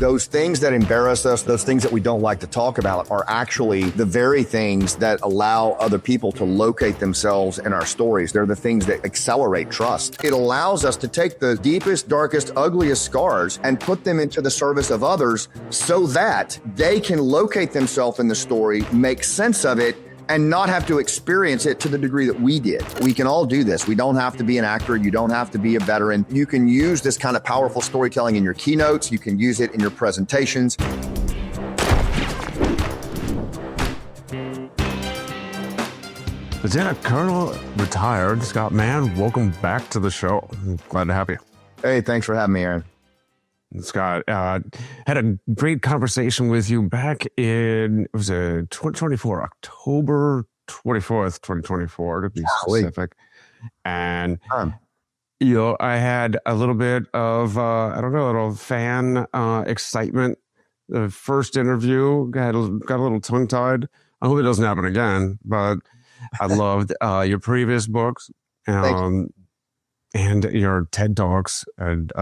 those things that embarrass us, those things that we don't like to talk about are actually the very things that allow other people to locate themselves in our stories. They're the things that accelerate trust. It allows us to take the deepest, darkest, ugliest scars and put them into the service of others so that they can locate themselves in the story, make sense of it, and not have to experience it to the degree that we did. We can all do this. We don't have to be an actor. You don't have to be a veteran. You can use this kind of powerful storytelling in your keynotes. You can use it in your presentations. Lieutenant Colonel retired Scott Mann, welcome back to the show. I'm glad to have you. Hey, thanks for having me, Aaron. Scott, had a great conversation with you back in, it was 2024, October 24th, 2024, to be specific. And, I had a little bit of, a little fan excitement. The first interview got a little tongue-tied. I hope it doesn't happen again, but I loved your previous books. And your TED Talks, and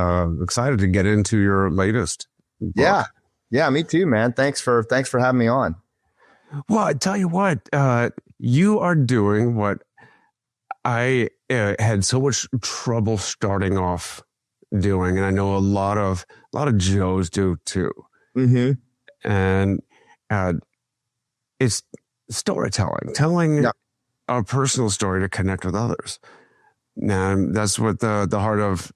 excited to get into your latest book. Yeah, me too, man. Thanks for having me on. Well, I tell you what, you are doing what I had so much trouble starting off doing, and I know a lot of Joes do too. Mm-hmm. And it's storytelling, telling our personal story to connect with others. Now, that's what the heart of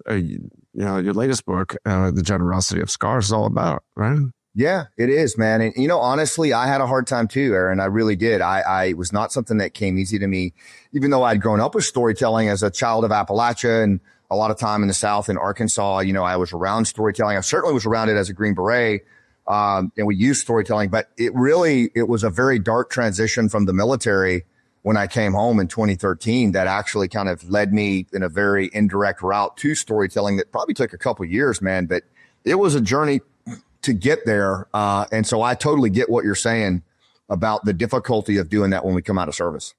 your latest book, The Generosity of Scars, is all about, right? Yeah, it is, man. And, honestly, I had a hard time too, Aaron. I really did. I was not something that came easy to me, even though I'd grown up with storytelling as a child of Appalachia and a lot of time in the South in Arkansas. I was around storytelling. I certainly was around it as a Green Beret. And we used storytelling, but it was a very dark transition from the military when I came home in 2013 that actually kind of led me in a very indirect route to storytelling that probably took a couple of years, man, but it was a journey to get there. And so I totally get what you're saying about the difficulty of doing that when we come out of service.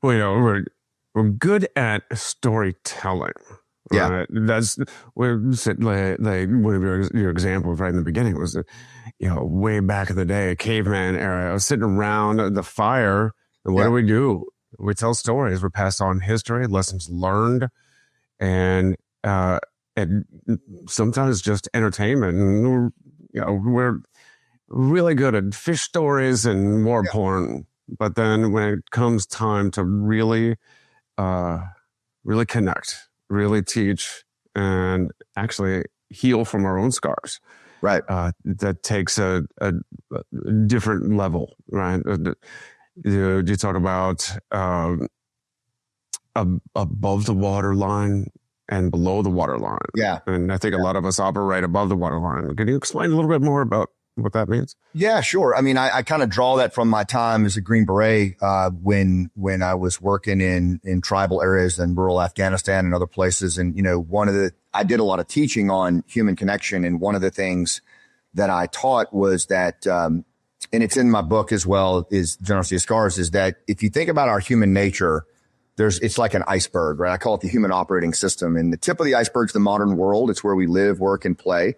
Well, we're good at storytelling. Right? Yeah. That's where one of your examples right in the beginning was that, way back in the day, caveman era, I was sitting around the fire. And what do? We tell stories. We pass on history, lessons learned, and sometimes just entertainment. And, we're really good at fish stories and war porn. But then when it comes time to really connect, really teach, and actually heal from our own scars, right? That takes a different level, right? You talk about above the waterline and below the waterline. Yeah. And I think a lot of us operate above the waterline. Can you explain a little bit more about what that means? Yeah, sure. I mean, I kind of draw that from my time as a Green Beret when I was working in tribal areas in rural Afghanistan and other places. And, I did a lot of teaching on human connection. And one of the things that I taught was that and it's in my book as well, is Generosity of Scars, is that if you think about our human nature, it's like an iceberg, right? I call it the human operating system. And the tip of the iceberg is the modern world. It's where we live, work, and play.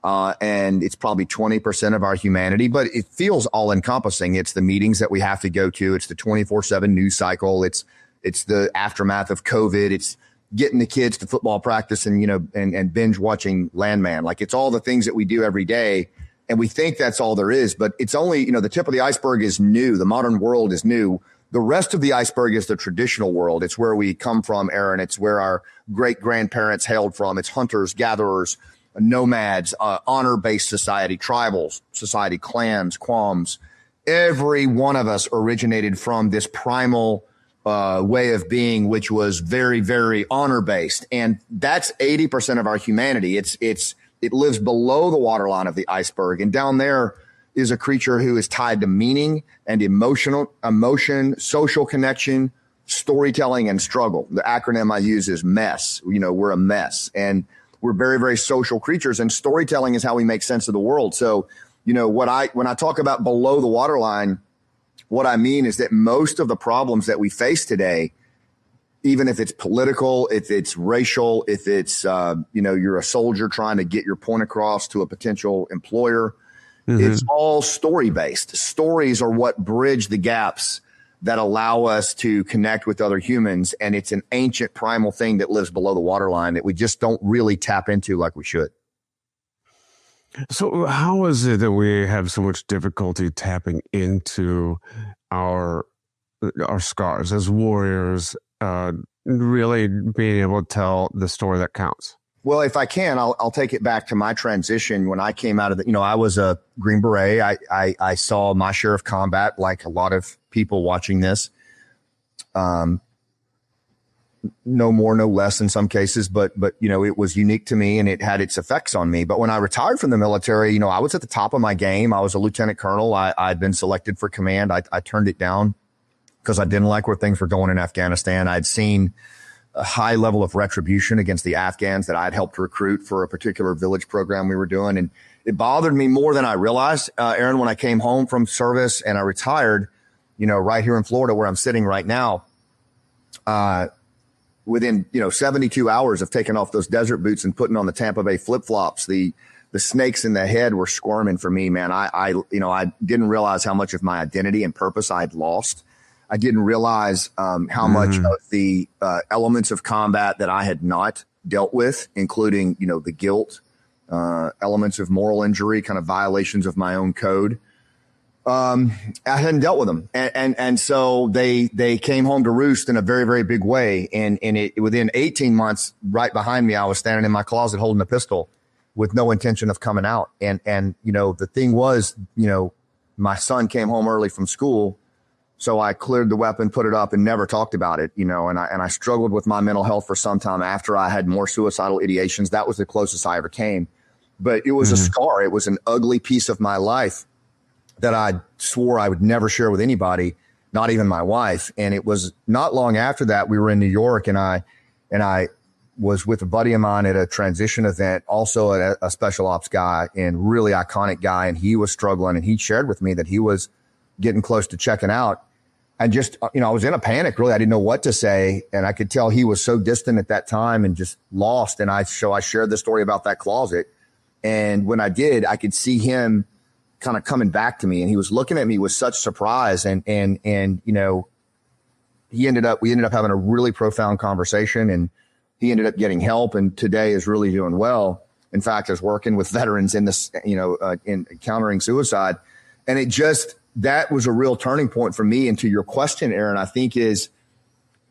And it's probably 20% of our humanity, but it feels all encompassing. It's the meetings that we have to go to. It's the 24/7 news cycle. It's the aftermath of COVID. It's getting the kids to football practice and binge watching Landman. Like, it's all the things that we do every day. And we think that's all there is, but it's only, the tip of the iceberg is new. The modern world is new. The rest of the iceberg is the traditional world. It's where we come from, Aaron. It's where our great grandparents hailed from. It's hunters, gatherers, nomads, honor-based society, tribal society, clans, qualms. Every one of us originated from this primal way of being, which was very, very honor-based. And that's 80% of our humanity. It lives below the waterline of the iceberg. And down there is a creature who is tied to meaning and emotion, social connection, storytelling, and struggle. The acronym I use is MESS. We're a mess. And we're very, very social creatures. And storytelling is how we make sense of the world. So, when I talk about below the waterline, what I mean is that most of the problems that we face today even if it's political, if it's racial, if it's, you're a soldier trying to get your point across to a potential employer. It's all story based. Stories are what bridge the gaps that allow us to connect with other humans. And it's an ancient primal thing that lives below the waterline that we just don't really tap into like we should. So how is it that we have so much difficulty tapping into our scars as warriors, really being able to tell the story that counts? Well, if I can, I'll take it back to my transition. When I came out of I was a Green Beret. I saw my share of combat, like a lot of people watching this. No more, no less in some cases, but it was unique to me and it had its effects on me. But when I retired from the military, I was at the top of my game. I was a lieutenant colonel. I'd been selected for command. I turned it down because I didn't like where things were going in Afghanistan. I'd seen a high level of retribution against the Afghans that I'd helped recruit for a particular village program we were doing. And it bothered me more than I realized, Aaron, when I came home from service and I retired, right here in Florida where I'm sitting right now, within, 72 hours of taking off those desert boots and putting on the Tampa Bay flip-flops, the snakes in the head were squirming for me, man. I didn't realize how much of my identity and purpose I had lost. I didn't realize how much of the elements of combat that I had not dealt with, including, the guilt, elements of moral injury, kind of violations of my own code. I hadn't dealt with them. And so they came home to roost in a very, very big way. And within 18 months, right behind me, I was standing in my closet holding a pistol with no intention of coming out. And the thing was, my son came home early from school. So I cleared the weapon, put it up, and never talked about it, and I struggled with my mental health for some time after I had more suicidal ideations. That was the closest I ever came. But it was a scar. It was an ugly piece of my life that I swore I would never share with anybody, not even my wife. And it was not long after that we were in New York, and I was with a buddy of mine at a transition event, also a special ops guy and really iconic guy. And he was struggling, and he shared with me that he was getting close to checking out. And just, I was in a panic, really. I didn't know what to say. And I could tell he was so distant at that time and just lost. And I shared the story about that closet. And when I did, I could see him kind of coming back to me. And he was looking at me with such surprise. And we ended up having a really profound conversation, and he ended up getting help, and today is really doing well. In fact, is working with veterans in this, in countering suicide. And that was a real turning point for me. And to your question, Aaron, I think is,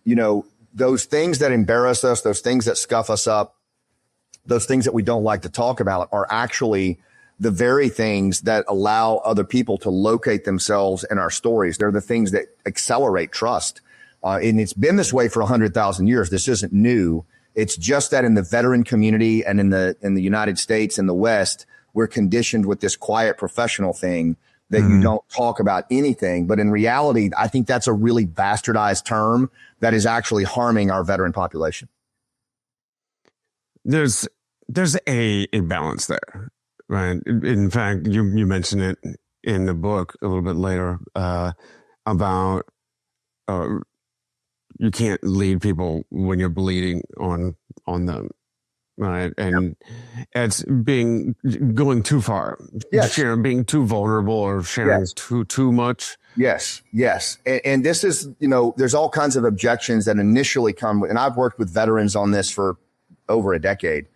those things that embarrass us, those things that scuff us up, those things that we don't like to talk about are actually the very things that allow other people to locate themselves in our stories. They're the things that accelerate trust. And it's been this way for 100,000 years. This isn't new. It's just that in the veteran community and in the United States and the West, we're conditioned with this quiet professional thing that you don't talk about anything. But in reality, I think that's a really bastardized term that is actually harming our veteran population. There's a balance there, right? In fact, you mentioned it in the book a little bit later about you can't lead people when you're bleeding on them. Right. And it's going too far. Yes. Being too vulnerable or sharing too much. Yes. Yes. And this is, there's all kinds of objections that initially come with, and I've worked with veterans on this for over a decade.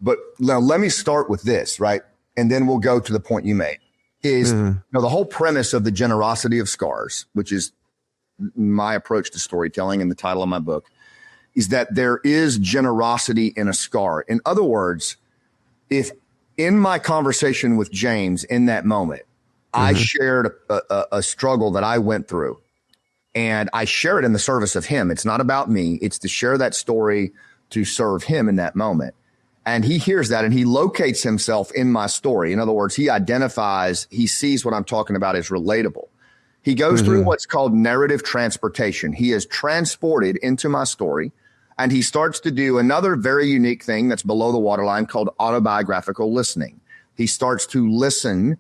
But now let me start with this, right? And then we'll go to the point you made is, the whole premise of the generosity of scars, which is my approach to storytelling and the title of my book, is that there is generosity in a scar. In other words, if in my conversation with James in that moment, I shared a struggle that I went through, and I share it in the service of him. It's not about me. It's to share that story to serve him in that moment. And he hears that and he locates himself in my story. In other words, he sees what I'm talking about as relatable. He goes through what's called narrative transportation. He is transported into my story, and he starts to do another very unique thing that's below the waterline called autobiographical listening. He starts to listen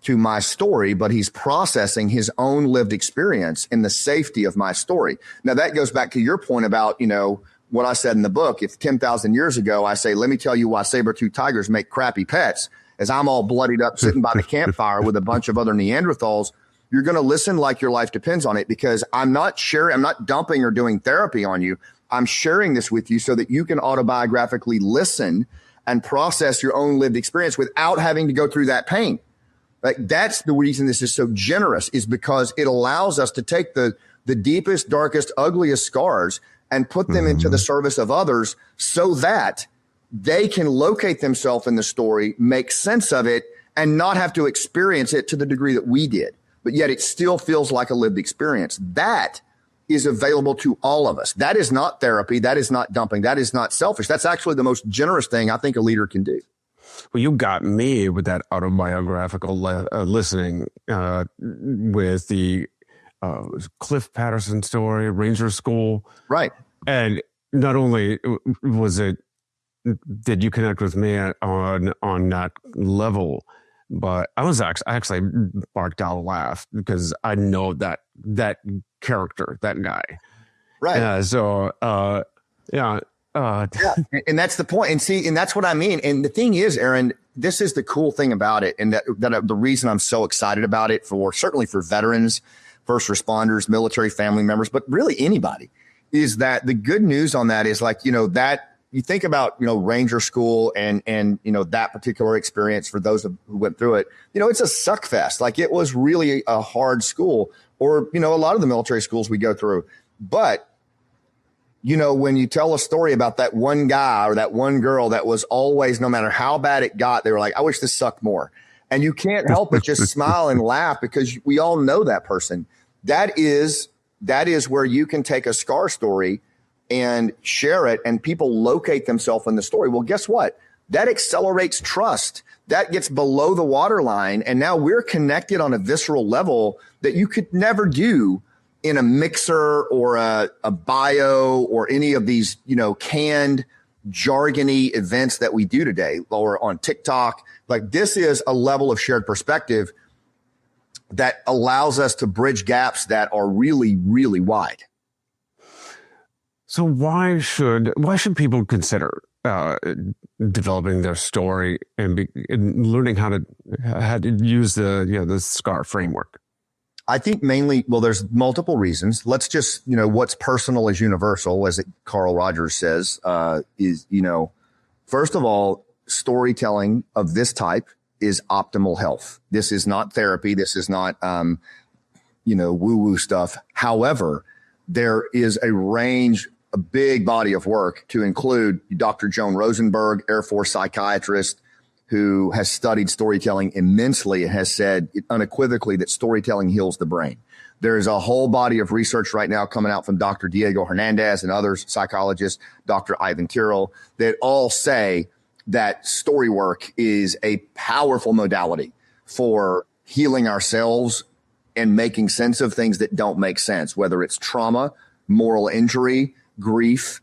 to my story, but he's processing his own lived experience in the safety of my story. Now, that goes back to your point about, what I said in the book. If 10,000 years ago, I say, let me tell you why saber-toothed tigers make crappy pets, as I'm all bloodied up sitting by the campfire with a bunch of other Neanderthals, you're going to listen like your life depends on it, because I'm not dumping or doing therapy on you. I'm sharing this with you so that you can autobiographically listen and process your own lived experience without having to go through that pain. Like, that's the reason this is so generous, is because it allows us to take the deepest, darkest, ugliest scars and put them into the service of others so that they can locate themselves in the story, make sense of it, and not have to experience it to the degree that we did. But yet it still feels like a lived experience. That is available to all of us. That is not therapy. That is not dumping. That is not selfish. That's actually the most generous thing I think a leader can do. Well, you got me with that autobiographical listening with the Cliff Patterson story, Ranger School. Right. And not only did you connect with me on that level, but I actually barked out a laugh because I know that character, that guy. Right. Yeah. And that's the point. And that's what I mean. And the thing is, Aaron, this is the cool thing about it. And that the reason I'm so excited about it, certainly for veterans, first responders, military family members, but really anybody, is that the good news on that is, like, that you think about, Ranger School and that particular experience for those who went through it, it's a suck fest. Like, it was really a hard school, or, a lot of the military schools we go through. But, when you tell a story about that one guy or that one girl that was always, no matter how bad it got, they were like, I wish this sucked more. And you can't help but just smile and laugh, because we all know that person. That is where you can take a scar story and share it, and people locate themselves in the story. Well, guess what? That accelerates trust. That gets below the waterline. And now we're connected on a visceral level that you could never do in a mixer or a bio or any of these, canned jargony events that we do today, or on TikTok. Like, this is a level of shared perspective that allows us to bridge gaps that are really, really wide. So why should people consider developing their story and learning how to use the SCAR framework? I think mainly, there's multiple reasons. Let's just, what's personal is universal, as Carl Rogers says, is, first of all, storytelling of this type is optimal health. This is not therapy. This is not, woo-woo stuff. However, there is a big body of work to include Dr. Joan Rosenberg, Air Force psychiatrist, who has studied storytelling immensely and has said unequivocally that storytelling heals the brain. There's a whole body of research right now coming out from Dr. Diego Hernandez and others, psychologists, Dr. Ivan Tyrrell, that all say that story work is a powerful modality for healing ourselves and making sense of things that don't make sense, whether it's trauma, moral injury, grief.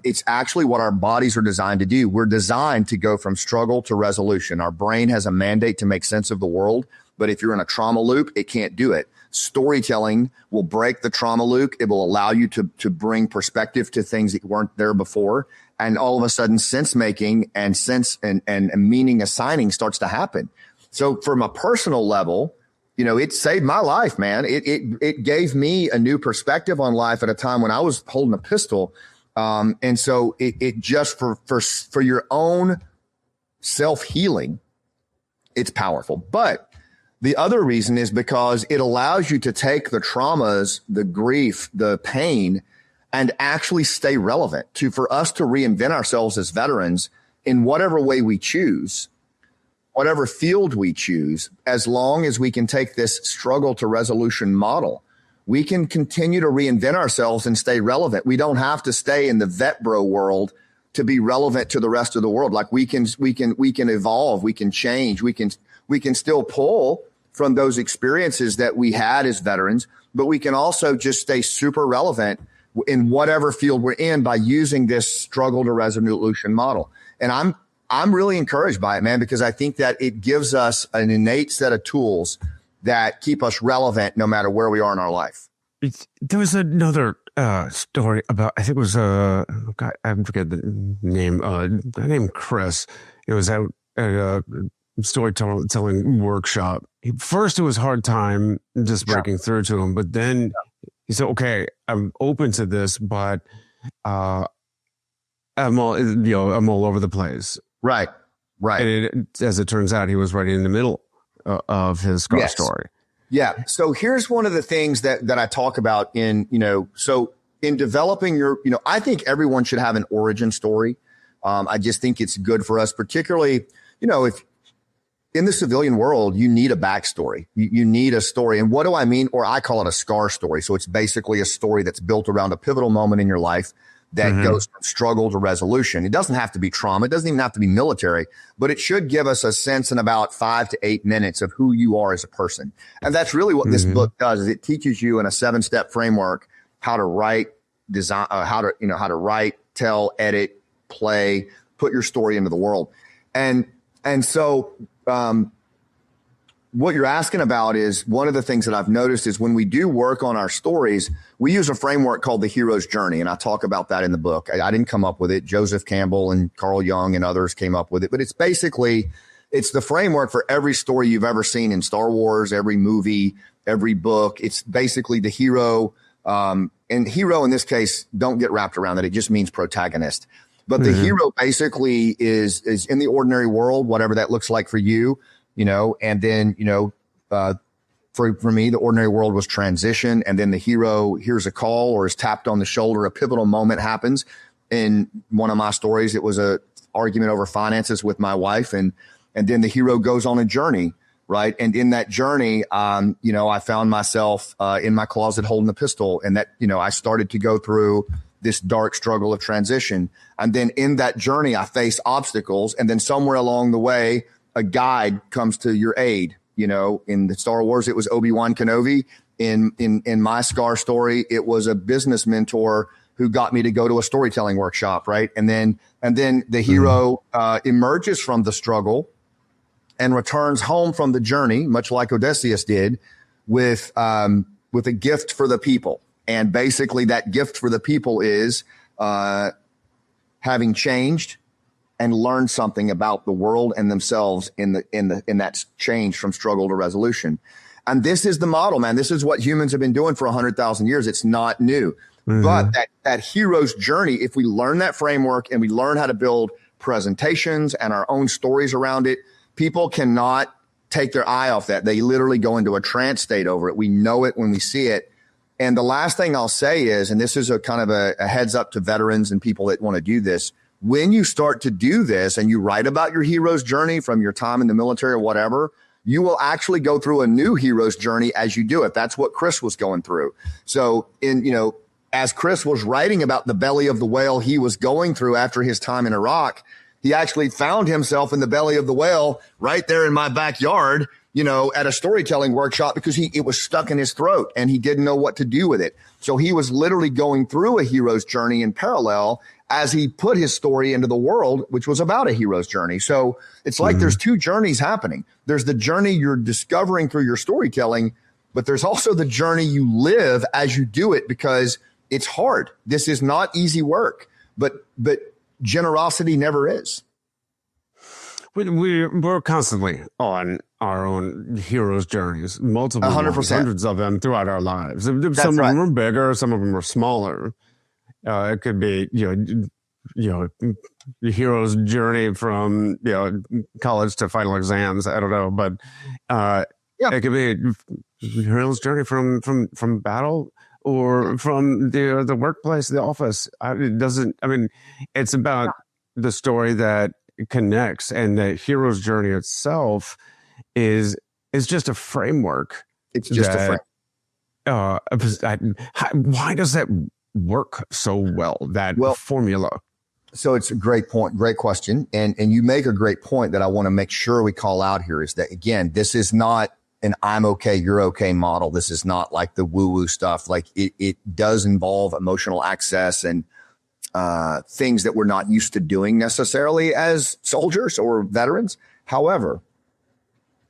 It's actually what our bodies are designed to do. We're designed to go from struggle to resolution. Our brain has a mandate to make sense of the world, but if you're in a trauma loop, it can't do it. Storytelling will break the trauma loop. It will allow you to bring perspective to things that weren't there before. And all of a sudden, sense making and meaning assigning starts to happen. So from a personal level, it saved my life, man. It gave me a new perspective on life at a time when I was holding a pistol. And so it just for your own self-healing, it's powerful. But the other reason is because it allows you to take the traumas, the grief, the pain, and actually stay relevant for us to reinvent ourselves as veterans in whatever way we choose, whatever field we choose, as long as we can take this struggle to resolution model. We can continue to reinvent ourselves and stay relevant. We don't have to stay in the vet bro world to be relevant to the rest of the world. Like we can evolve, we can change, we can still pull from those experiences that we had as veterans, but we can also just stay super relevant in whatever field we're in by using this struggle to resolution model. And I'm really encouraged by it, man, because I think that it gives us an innate set of tools that keep us relevant no matter where we are in our life. There was another story about, I think it was God, I forget the name. Guy named Chris. It was out at a storytelling workshop. First, it was a hard time just breaking through to him, but then he said, "Okay, I'm open to this, but I'm all over the place." Right. And as it turns out, he was right in the middle of his Scar story. Yeah. So here's one of the things that I talk about in, so in developing your, I think everyone should have an origin story. I just think it's good for us, particularly, if in the civilian world, you need a backstory. You need a story. And what do I mean? Or I call it a scar story. So it's basically a story that's built around a pivotal moment in your life that goes from struggle to resolution. It doesn't have to be trauma. It doesn't even have to be military, but it should give us a sense in about 5 to 8 minutes of who you are as a person. And that's really what this book does, is it teaches you in a 7-step framework how to write, design, how to write, tell, edit, play, put your story into the world. And so, what you're asking about is one of the things that I've noticed is when we do work on our stories, we use a framework called the hero's journey. And I talk about that in the book. I didn't come up with it. Joseph Campbell and Carl Jung and others came up with it, but it's the framework for every story you've ever seen in Star Wars, every movie, every book. It's basically the hero. And hero in this case, don't get wrapped around that. It just means protagonist. But the hero basically is in the ordinary world, whatever that looks like for you. And then, for me, the ordinary world was transition. And then the hero hears a call or is tapped on the shoulder. A pivotal moment happens. In one of my stories, it was a argument over finances with my wife. And then the hero goes on a journey, right? And in that journey, I found myself in my closet holding a pistol. And that, I started to go through this dark struggle of transition. And then in that journey, I face obstacles. And then somewhere along the way, a guide comes to your aid. In the Star Wars, it was Obi-Wan Kenobi. In my Scar story, it was a business mentor who got me to go to a storytelling workshop, right? And then the hero emerges from the struggle and returns home from the journey, much like Odysseus did, with a gift for the people. And basically, that gift for the people is having changed and learn something about the world and themselves in that change from struggle to resolution. And this is the model, man. This is what humans have been doing for 100,000 years. It's not new. But that hero's journey, if we learn that framework and we learn how to build presentations and our own stories around it, people cannot take their eye off that. They literally go into a trance state over it. We know it when we see it. And the last thing I'll say is, and this is a kind of a heads up to veterans and people that want to do this, when you start to do this and you write about your hero's journey from your time in the military or whatever, you will actually go through a new hero's journey as you do it. That's what Chris was going through. So as Chris was writing about the belly of the whale he was going through after his time in Iraq, he actually found himself in the belly of the whale right there in my backyard, at a storytelling workshop because it was stuck in his throat and he didn't know what to do with it. So he was literally going through a hero's journey in parallel as he put his story into the world, which was about a hero's journey. So it's like there's two journeys happening. There's the journey you're discovering through your storytelling, but there's also the journey you live as you do it because it's hard. This is not easy work, but generosity never is. We're constantly on our own hero's journees, multiple 100%. Hundreds of them throughout our lives. Some of them are bigger, some of them are smaller. It could be, the hero's journey from, college to final exams. I don't know, but it could be a hero's journey from battle or from the workplace, the office. It's about the story that connects, and the hero's journey itself is just a framework. It's just a framework. Why does that work so well, that formula? So it's a great point, great question. And you make a great point that I want to make sure we call out here is that, again, this is not an I'm okay, you're okay model. This is not like the woo-woo stuff. Like it does involve emotional access and things that we're not used to doing necessarily as soldiers or veterans. However,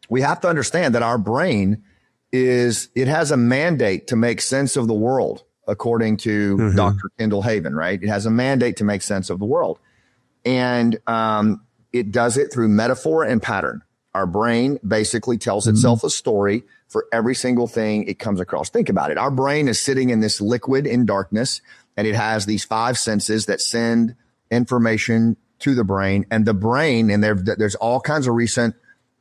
we have to understand that our brain it has a mandate to make sense of the world, according to Dr. Kendall Haven, right? It has a mandate to make sense of the world. And it does it through metaphor and pattern. Our brain basically tells itself a story for every single thing it comes across. Think about it. Our brain is sitting in this liquid in darkness, and it has these 5 senses that send information to the brain. And the brain, and there's all kinds of recent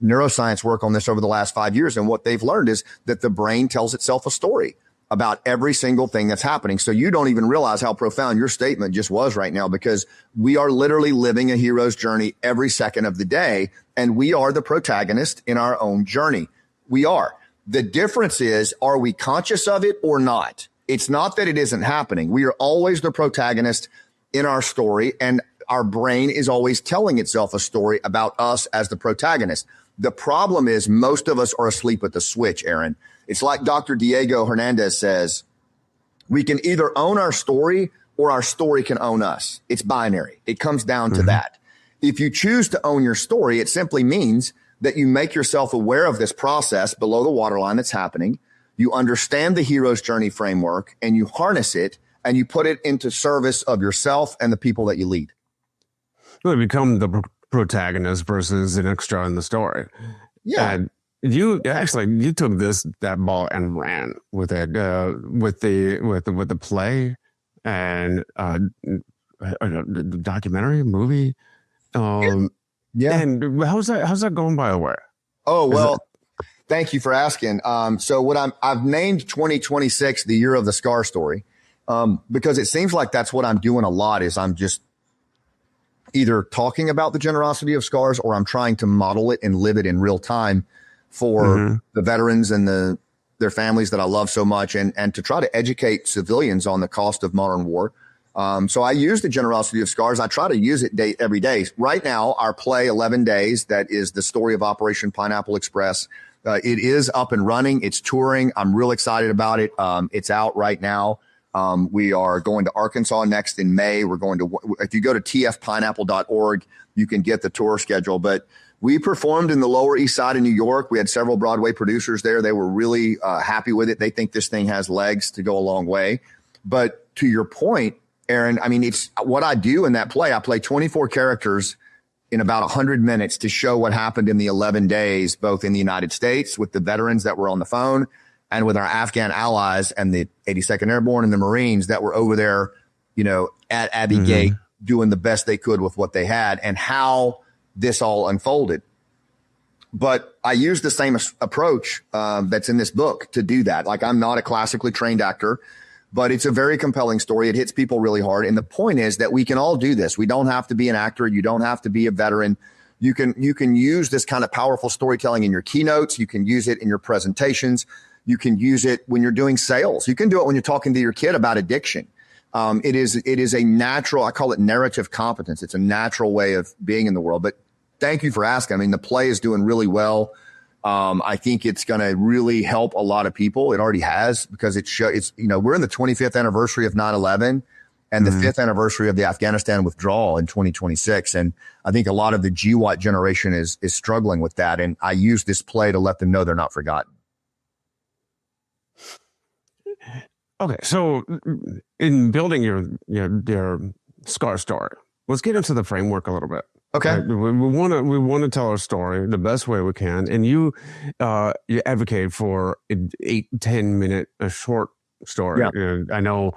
neuroscience work on this over the last 5 years. And what they've learned is that the brain tells itself a story about every single thing that's happening. So you don't even realize how profound your statement just was right now, because we are literally living a hero's journey every second of the day. And we are the protagonist in our own journey. We are. The difference is, are we conscious of it or not? It's not that it isn't happening. We are always the protagonist in our story, and our brain is always telling itself a story about us as the protagonist. The problem is most of us are asleep at the switch, Aaron. It's like Dr. Diego Hernandez says, we can either own our story or our story can own us. It's binary. It comes down to that. If you choose to own your story, it simply means that you make yourself aware of this process below the waterline that's happening. You understand the hero's journey framework, and you harness it, and you put it into service of yourself and the people that you lead. You become the protagonist versus an extra in the story. Yeah. And you took that ball and ran with it, with the play and the documentary movie. Yeah. And how's that going, by the way? Oh, well, thank you for asking. So I've named 2026 the year of the scar story, because it seems like that's what I'm doing a lot, is I'm just either talking about the generosity of scars, or I'm trying to model it and live it in real time for the veterans and their families that I love so much, and to try to educate civilians on the cost of modern war. So I use the generosity of scars. I try to use it every day. Right now, our play 11 Days, that is the story of Operation Pineapple Express. It is up and running. It's touring. I'm real excited about it. It's out right now. We are going to Arkansas next in May. If you go to tfpineapple.org, you can get the tour schedule. But we performed in the Lower East Side of New York. We had several Broadway producers there. They were really happy with it. They think this thing has legs to go a long way. But to your point, Aaron, I mean, it's what I do in that play. I play 24 characters in about 100 minutes to show what happened in the 11 days, both in the United States with the veterans that were on the phone, and with our Afghan allies and the 82nd Airborne and the Marines that were over there, at Abbey Gate, doing the best they could with what they had, and how this all unfolded. But I use the same approach that's in this book to do that. Like, I'm not a classically trained actor, but it's a very compelling story. It hits people really hard. And the point is that we can all do this. We don't have to be an actor. You don't have to be a veteran. You can use this kind of powerful storytelling in your keynotes. You can use it in your presentations. You can use it when you're doing sales. You can do it when you're talking to your kid about addiction. It is a natural, I call it narrative competence. It's a natural way of being in the world. But thank you for asking. I mean, the play is doing really well. I think it's going to really help a lot of people. It already has, because we're in the 25th anniversary of 9/11 and the 5th anniversary of the Afghanistan withdrawal in 2026. And I think a lot of the GWAT generation is struggling with that. And I use this play to let them know they're not forgotten. Okay, so in building your scar story, let's get into the framework a little bit. Okay, we want to tell our story the best way we can, and you advocate for an 8-10 minute short story. Yeah. I know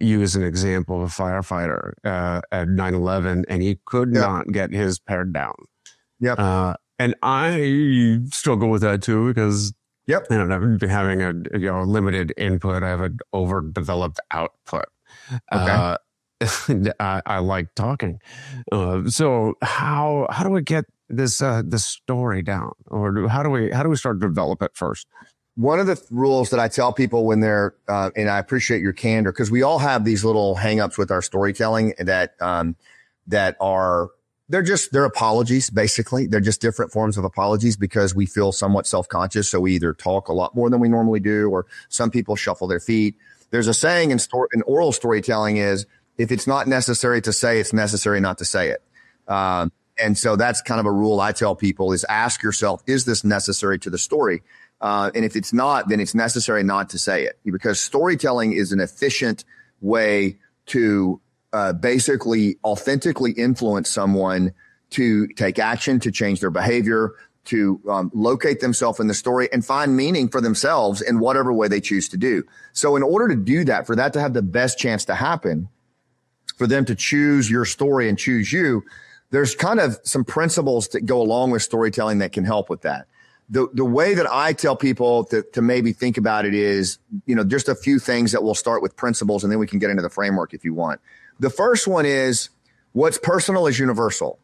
you as an example of a firefighter at 9/11, and he could not get his paired down. Yep. And I struggle with that too, because Yep. I'm having a limited input. I have an overdeveloped output. Okay. I like talking. So how do we get this story down, or how do we start to develop it first? One of the rules that I tell people when they're and I appreciate your candor, because we all have these little hangups with our storytelling that are they're apologies, basically. They're just different forms of apologies, because we feel somewhat self-conscious. So we either talk a lot more than we normally do, or some people shuffle their feet. There's a saying in oral storytelling is, If it's not necessary to say, it's necessary not to say it. And so that's kind of a rule I tell people is ask yourself, is this necessary to the story? And if it's not, then it's necessary not to say it, because storytelling is an efficient way to basically authentically influence someone to take action, to change their behavior, to locate themselves in the story and find meaning for themselves in whatever way they choose to do. So in order to do that, for that to have the best chance to happen, for them to choose your story and choose you, there's kind of some principles that go along with storytelling that can help with that. The way that I tell people to maybe think about it is, just a few things that we'll start with principles, and then we can get into the framework if you want. The first one is what's personal is universal.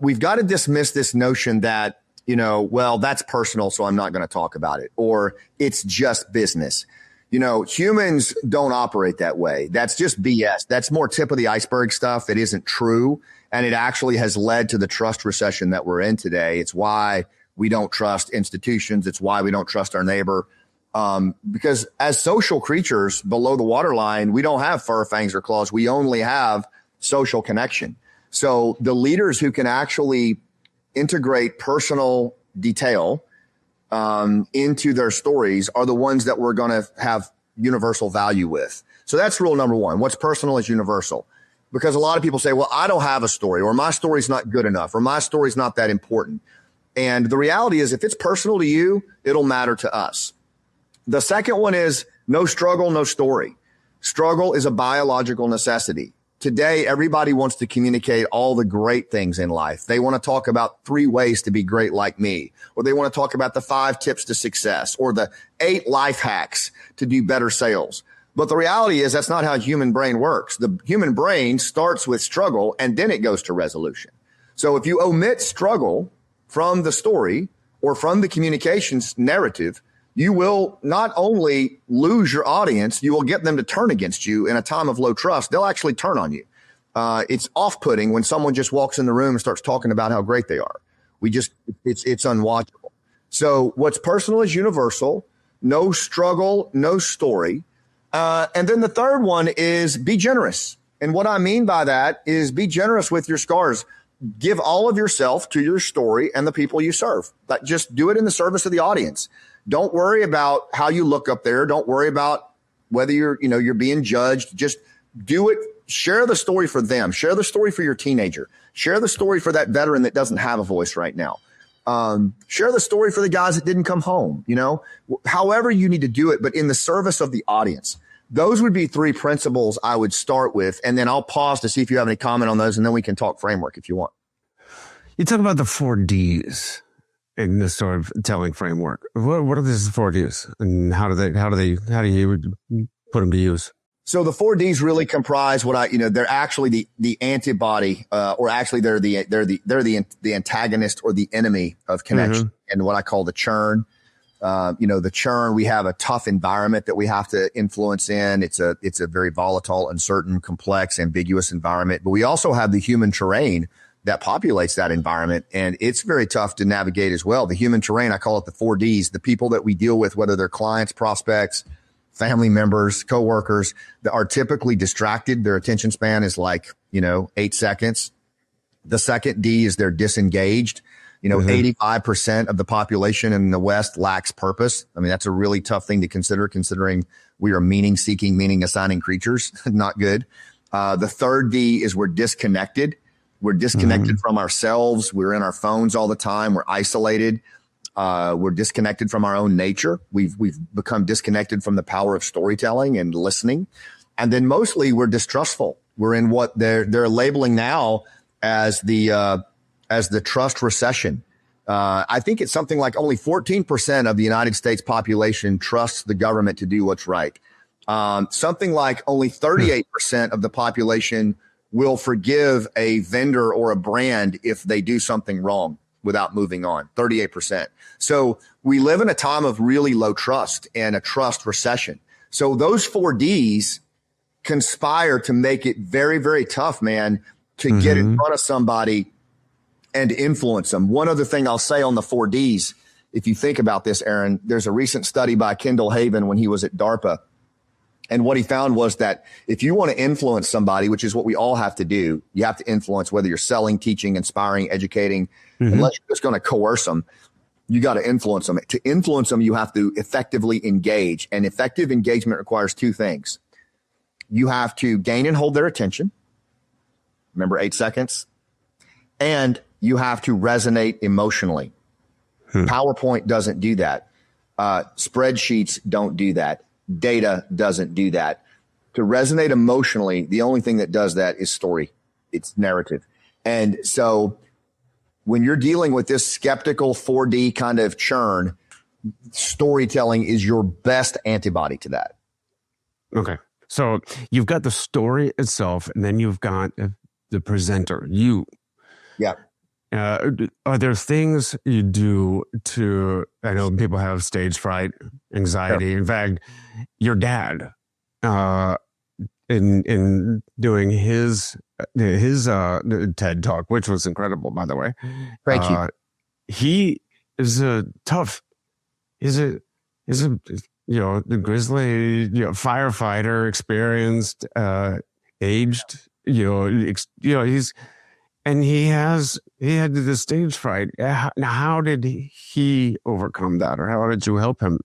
We've got to dismiss this notion that, well, that's personal, so I'm not going to talk about it, or it's just business. Humans don't operate that way. That's just BS. That's more tip of the iceberg stuff that isn't true. And it actually has led to the trust recession that we're in today. It's why we don't trust institutions. It's why we don't trust our neighbor. Because as social creatures below the waterline, we don't have fur, fangs, or claws. We only have social connection. So the leaders who can actually integrate personal detail into their stories are the ones that we're going to have universal value with. So that's rule number one. What's personal is universal. Because a lot of people say, well, I don't have a story, or my story's not good enough, or my story's not that important. And the reality is, if it's personal to you, it'll matter to us. The second one is no struggle, no story. Struggle is a biological necessity. Today, everybody wants to communicate all the great things in life. They want to talk about 3 ways to be great like me, or they want to talk about the 5 tips to success, or the 8 life hacks to do better sales. But the reality is that's not how human brain works. The human brain starts with struggle and then it goes to resolution. So if you omit struggle from the story or from the communications narrative, you will not only lose your audience, you will get them to turn against you in a time of low trust. They'll actually turn on you. It's off-putting when someone just walks in the room and starts talking about how great they are. It's unwatchable. So what's personal is universal. No struggle, no story. And then the third one is be generous. And what I mean by that is be generous with your scars. Give all of yourself to your story and the people you serve. But just do it in the service of the audience. Don't worry about how you look up there. Don't worry about whether you're being judged. Just do it. Share the story for them. Share the story for your teenager. Share the story for that veteran that doesn't have a voice right now. Share the story for the guys that didn't come home, however you need to do it, but in the service of the audience. Those would be 3 principles I would start with. And then I'll pause to see if you have any comment on those. And then we can talk framework if you want. You talk about the 4 Ds in this sort of telling framework. What are these 4 Ds, and how do you put them to use? So the 4 Ds really comprise they're actually the antibody, or actually they're the antagonist or the enemy of connection, and what I call the churn. The churn, we have a tough environment that we have to influence in. It's a very volatile, uncertain, complex, ambiguous environment, but we also have the human terrain that populates that environment. And it's very tough to navigate as well. The human terrain, I call it the 4 Ds, the people that we deal with, whether they're clients, prospects, family members, coworkers, that are typically distracted. Their attention span is 8 seconds. The second D is they're disengaged. 85% of the population in the West lacks purpose. I mean, that's a really tough thing to consider, considering we are meaning-seeking, meaning-assigning creatures. Not good. The third D is we're disconnected. We're disconnected from ourselves. We're in our phones all the time. We're isolated. We're disconnected from our own nature. We've become disconnected from the power of storytelling and listening. And then mostly we're distrustful. We're in what they're labeling now as the trust recession. I think it's something like only 14% of the United States population trusts the government to do what's right. Something like only 38% of the population will forgive a vendor or a brand if they do something wrong without moving on. 38%. So we live in a time of really low trust and a trust recession. So those 4 Ds conspire to make it very, very tough, man, to get in front of somebody and influence them. One other thing I'll say on the 4 Ds, if you think about this, Aaron, there's a recent study by Kendall Haven when he was at DARPA. And what he found was that if you want to influence somebody, which is what we all have to do, you have to influence whether you're selling, teaching, inspiring, educating, unless you're just going to coerce them. You got to influence them. To influence them, you have to effectively engage. And effective engagement requires two things. You have to gain and hold their attention. Remember 8 seconds. And you have to resonate emotionally. PowerPoint doesn't do that. Spreadsheets don't do that. Data doesn't do that. To resonate emotionally, the only thing that does that is story. It's narrative. And so when you're dealing with this skeptical 4D kind of churn, storytelling is your best antibody to that. Okay. So you've got the story itself, and then you've got the presenter, you. Yeah. Are there things you do to, I know people have stage fright, anxiety. Sure. In fact, your dad, in doing his TED talk, which was incredible, by the way. Thank you. He is a tough, the grizzly, firefighter, experienced, aged, he had the stage fright. Now, how did he overcome that, or how did you help him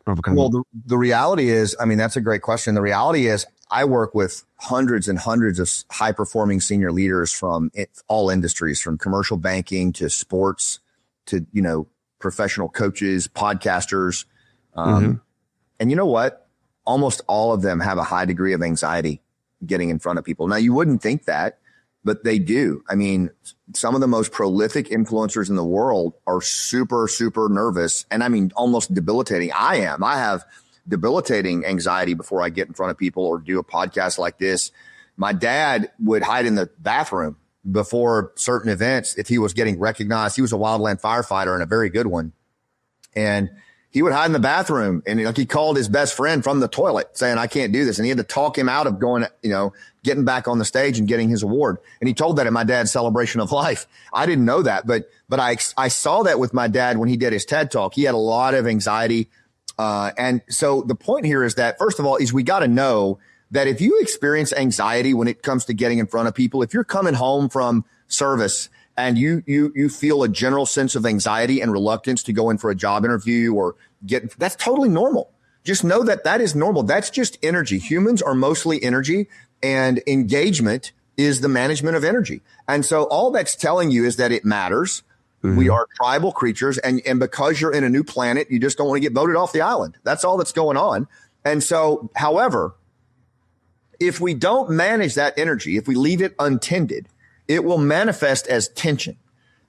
overcome? Well, the reality is, that's a great question. The reality is, I work with hundreds and hundreds of high performing senior leaders from all industries, from commercial banking to sports to, professional coaches, podcasters. And you know what? Almost all of them have a high degree of anxiety getting in front of people. Now, you wouldn't think that, but they do. Some of the most prolific influencers in the world are super, super nervous, and almost debilitating. I have debilitating anxiety before I get in front of people or do a podcast like this. My dad would hide in the bathroom before certain events if he was getting recognized. He was a wildland firefighter and a very good one. And he would hide in the bathroom, and he called his best friend from the toilet saying, I can't do this. And he had to talk him out of going, getting back on the stage and getting his award. And he told that at my dad's celebration of life. I didn't know that, but I saw that with my dad when he did his TED talk. He had a lot of anxiety. And so the point here is that, first of all, is we got to know that if you experience anxiety when it comes to getting in front of people, if you're coming home from service and you feel a general sense of anxiety and reluctance to go in for a job interview or that's totally normal. Just know that is normal. That's just energy. Humans are mostly energy, and engagement is the management of energy. And so all that's telling you is that it matters. We are tribal creatures. And because you're in a new planet, you just don't want to get voted off the island. That's all that's going on. And so, however, if we don't manage that energy, if we leave it untended, it will manifest as tension.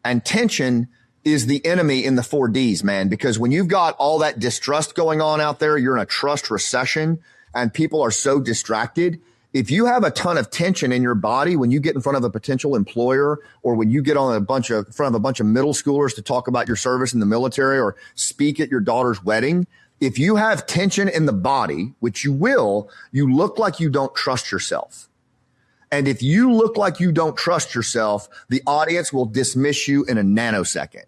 And tension is the enemy in the 4Ds, man, because when you've got all that distrust going on out there, you're in a trust recession and people are so distracted. If you have a ton of tension in your body when you get in front of a potential employer, or when you get on in front of a bunch of middle schoolers to talk about your service in the military or speak at your daughter's wedding, if you have tension in the body, which you will, you look like you don't trust yourself. And if you look like you don't trust yourself, the audience will dismiss you in a nanosecond.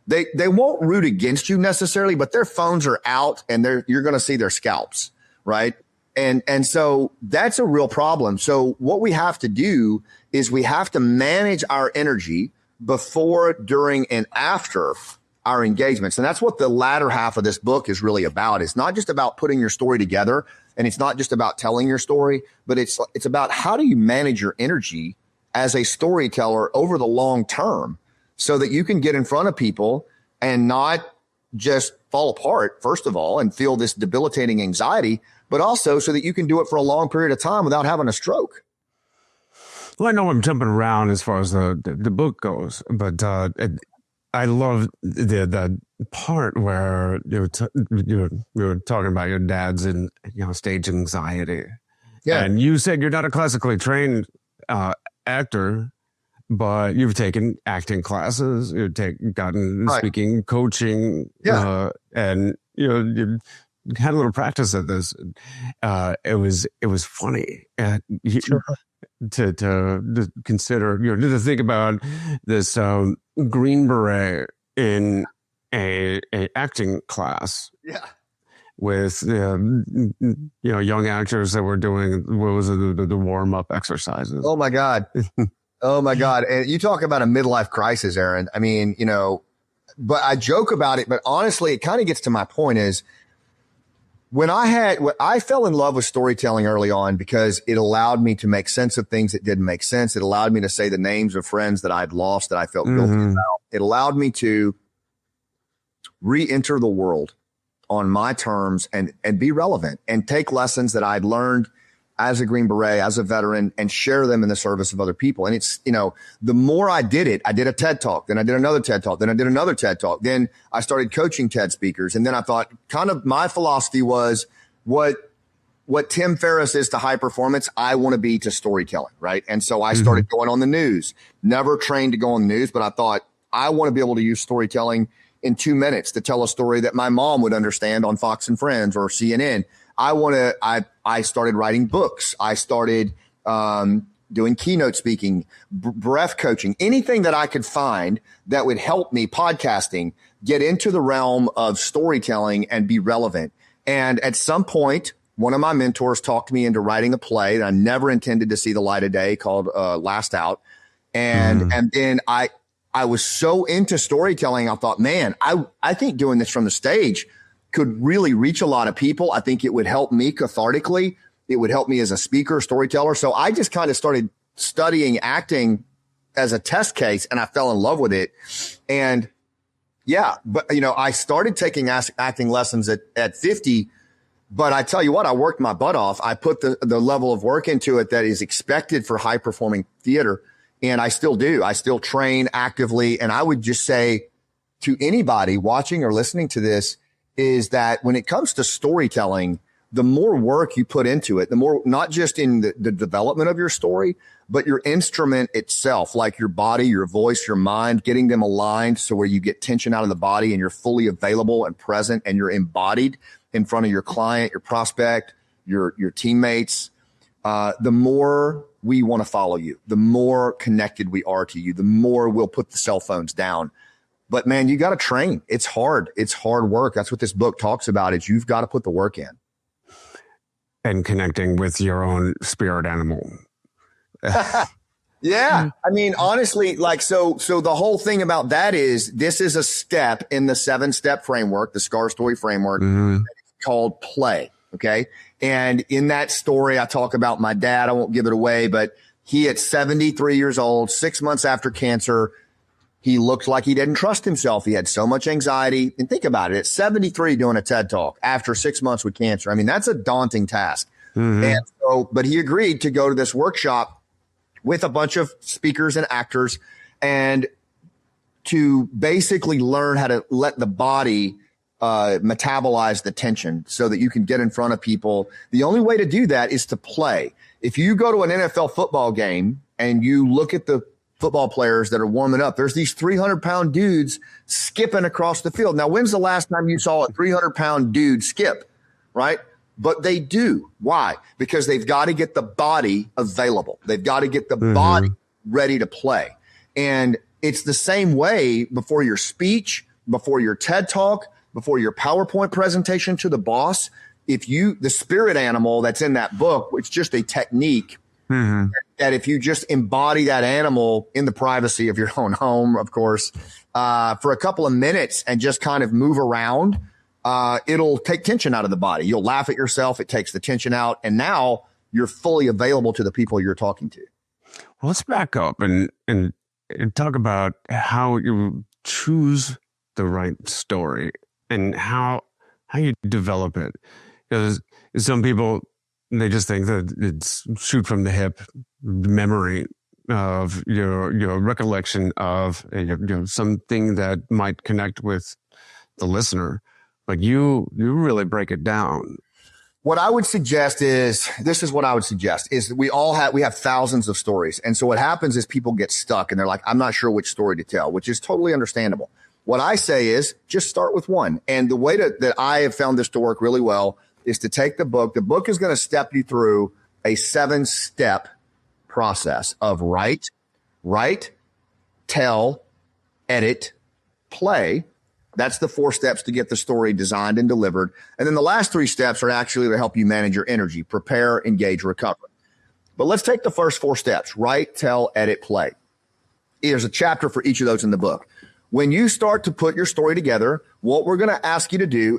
They won't root against you necessarily, but their phones are out and you're going to see their scalps, right? And so that's a real problem. So what we have to do is we have to manage our energy before, during, and after our engagements. And that's what the latter half of this book is really about. It's not just about putting your story together, and it's not just about telling your story, but it's about how do you manage your energy as a storyteller over the long term so that you can get in front of people and not just fall apart, first of all, and feel this debilitating anxiety, but also so that you can do it for a long period of time without having a stroke. Well, I know I'm jumping around as far as the book goes, but I love the part where you were talking about your dad's stage anxiety. Yeah. And you said you're not a classically trained actor, but you've taken acting classes, gotten right. Speaking, coaching, and you've had a little practice at this. It was funny to consider, to think about this Green Beret in a acting class. Yeah. with young actors that were doing what was it, the warm up exercises. Oh my God. Oh my God. And you talk about a midlife crisis, Aaron. I mean, but I joke about it, but honestly, it kind of gets to my point is when I fell in love with storytelling early on because it allowed me to make sense of things that didn't make sense. It allowed me to say the names of friends that I'd lost that I felt guilty about. It allowed me to re-enter the world on my terms and be relevant and take lessons that I'd learned as a Green Beret, as a veteran, and share them in the service of other people. And it's, the more I did it, I did a TED Talk, then I did another TED Talk, then I did another TED Talk. Then I started coaching TED speakers. And then I thought kind of my philosophy was what Tim Ferriss is to high performance, I want to be to storytelling, right? And so I started going on the news, never trained to go on the news, but I thought I want to be able to use storytelling in 2 minutes to tell a story that my mom would understand on Fox and Friends or CNN. I started writing books. I started doing keynote speaking, breath coaching, anything that I could find that would help me, podcasting, get into the realm of storytelling and be relevant. And at some point, one of my mentors talked me into writing a play that I never intended to see the light of day called Last Out. And then I was so into storytelling. I thought, man, I think doing this from the stage could really reach a lot of people. I think it would help me cathartically. It would help me as a speaker, storyteller. So I just kind of started studying acting as a test case and I fell in love with it. And yeah, but I started taking acting lessons at 50, but I tell you what, I worked my butt off. I put the level of work into it that is expected for high performing theater. And I still do. I still train actively. And I would just say to anybody watching or listening to this is that when it comes to storytelling, the more work you put into it, the more, not just in the development of your story, but your instrument itself, like your body, your voice, your mind, getting them aligned so where you get tension out of the body and you're fully available and present and you're embodied in front of your client, your prospect, your teammates. The more we want to follow you, the more connected we are to you, the more we'll put the cell phones down. But man, you got to train. It's hard. It's hard work. That's what this book talks about is you've got to put the work in. And connecting with your own spirit animal. Yeah. I mean, honestly, so the whole thing about that is this is a step in the 7-step framework, the SCAR story framework called play. Okay. And in that story, I talk about my dad. I won't give it away, but he at 73 years old, 6 months after cancer, he looked like he didn't trust himself. He had so much anxiety. And think about it. At 73 doing a TED Talk after 6 months with cancer. I mean, that's a daunting task. And so, but he agreed to go to this workshop with a bunch of speakers and actors and to basically learn how to let the body metabolize the tension so that you can get in front of people. The only way to do that is to play. If you go to an NFL football game and you look at the football players that are warming up, there's these 300-pound dudes skipping across the field. Now, when's the last time you saw a 300-pound dude skip, right? But they do. Why? Because they've got to get the body available. They've got to get the body ready to play. And it's the same way before your speech, before your TED Talk, before your PowerPoint presentation to the boss. The spirit animal that's in that book, it's just a technique that if you just embody that animal in the privacy of your own home, of course, for a couple of minutes and just kind of move around, it'll take tension out of the body. You'll laugh at yourself. It takes the tension out. And now you're fully available to the people you're talking to. Well, let's back up and talk about how you choose the right story and how you develop it. Because some people, they just think that it's shoot from the hip memory of your recollection of something that might connect with the listener, but you really break it down. What I would suggest is we have thousands of stories. And so what happens is people get stuck and they're like, I'm not sure which story to tell, which is totally understandable. What I say is just start with one. And the way that I have found this to work really well is to take the book. The book is going to step you through a 7-step process of write, tell, edit, play, That's the 4 steps to get the story designed and delivered. And then the last 3 steps are actually to help you manage your energy, prepare, engage, recover. But let's take the first 4 steps: write, tell, edit, play. There's a chapter for each of those in the book. When you start to put your story together, what I'm going to ask you to do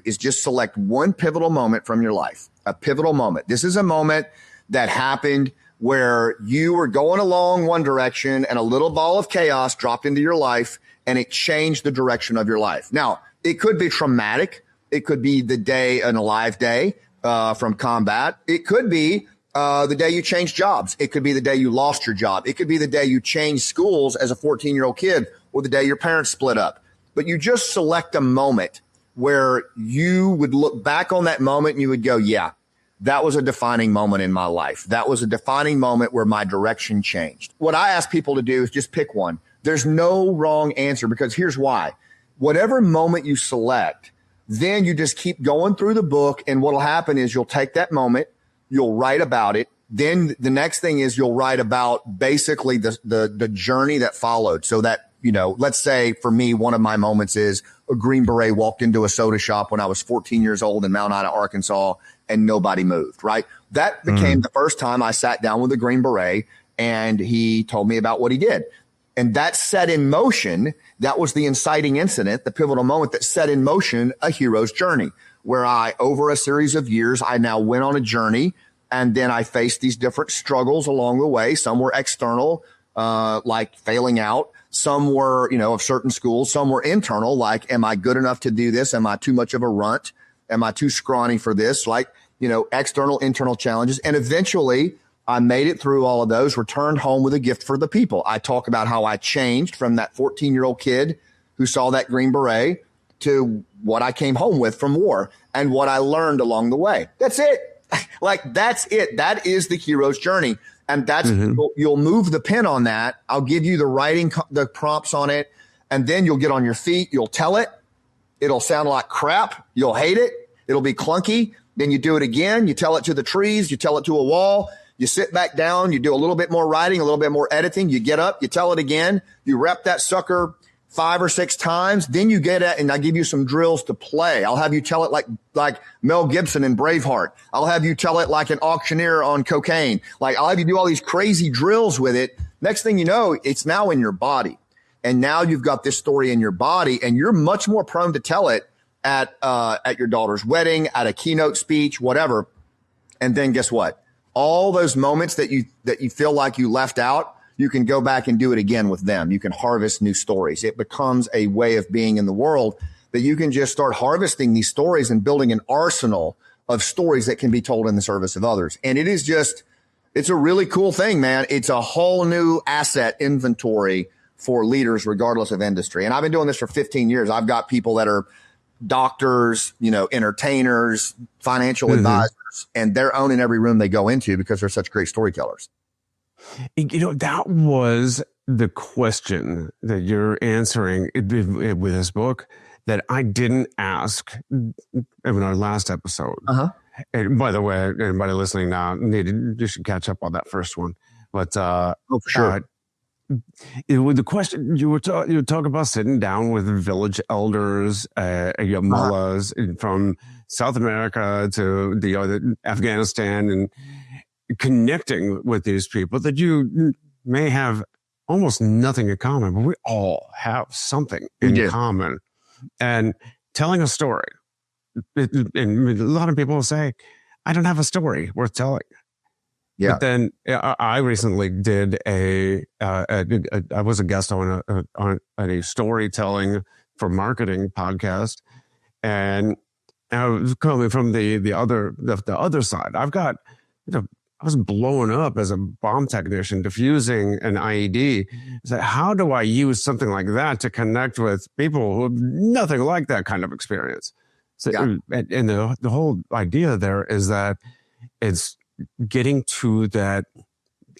is just select one pivotal moment from your life, a pivotal moment. This is a moment that happened where you were going along one direction and a little ball of chaos dropped into your life and it changed the direction of your life. Now, it could be traumatic. It could be the day, an alive day from combat. It could be the day you changed jobs. It could be the day you lost your job. It could be the day you changed schools as a 14-year-old kid, or the day your parents split up. But you just select a moment where you would look back on that moment and you would go, yeah, that was a defining moment in my life. That was a defining moment where my direction changed. What I ask people to do is just pick one. There's no wrong answer, because here's why. Whatever moment you select, then you just keep going through the book, and what'll happen is you'll take that moment, you'll write about it. Then the next thing is you'll write about basically the journey that followed. So that, let's say for me, one of my moments is a Green Beret walked into a soda shop when I was 14 years old in Mount Ida, Arkansas, and nobody moved, right? That became the first time I sat down with a Green Beret and he told me about what he did. And that set in motion, that was the inciting incident, the pivotal moment that set in motion a hero's journey, where over a series of years, I now went on a journey, and then I faced these different struggles along the way. Some were external, like failing out. Some were, of certain schools. Some were internal, like, am I good enough to do this? Am I too much of a runt? Am I too scrawny for this? Like, external, internal challenges. And eventually I made it through all of those, returned home with a gift for the people. I talk about how I changed from that 14-year-old kid who saw that Green Beret to what I came home with from war and what I learned along the way. That's it. That's it. That is the hero's journey. And that's, you'll move the pen on that. I'll give you the writing, the prompts on it. And then you'll get on your feet. You'll tell it. It'll sound like crap. You'll hate it. It'll be clunky. Then you do it again. You tell it to the trees. You tell it to a wall. You sit back down. You do a little bit more writing, a little bit more editing. You get up. You tell it again. You rep that sucker 5 or 6 times. Then you get it, and I give you some drills to play. I'll have you tell it like Mel Gibson in Braveheart. I'll have you tell it like an auctioneer on cocaine. I'll have you do all these crazy drills with it. Next thing you know, it's now in your body. And now you've got this story in your body, and you're much more prone to tell it at your daughter's wedding, at a keynote speech, whatever. And then guess what? All those moments that you feel like you left out, you can go back and do it again with them. You can harvest new stories. It becomes a way of being in the world that you can just start harvesting these stories and building an arsenal of stories that can be told in the service of others. And it's a really cool thing, man. It's a whole new asset inventory for leaders, regardless of industry. And I've been doing this for 15 years. I've got people that are doctors, entertainers, financial advisors, and they're owning every room they go into because they're such great storytellers. That was the question that you're answering with this book that I didn't ask in our last episode. And by the way, anybody listening now, you should catch up on that first one. But for sure. The question you were talking about sitting down with village elders, mullahs from South America to Afghanistan, and connecting with these people that you may have almost nothing in common, but we all have something in common. And telling a story, and a lot of people will say, I don't have a story worth telling. Yeah. But then I recently did I was a guest on a storytelling for marketing podcast, and I was coming from the other side. I've got, I was blowing up as a bomb technician, diffusing an IED. So how do I use something like that to connect with people who have nothing like that kind of experience? So, and the whole idea there is that it's getting to that,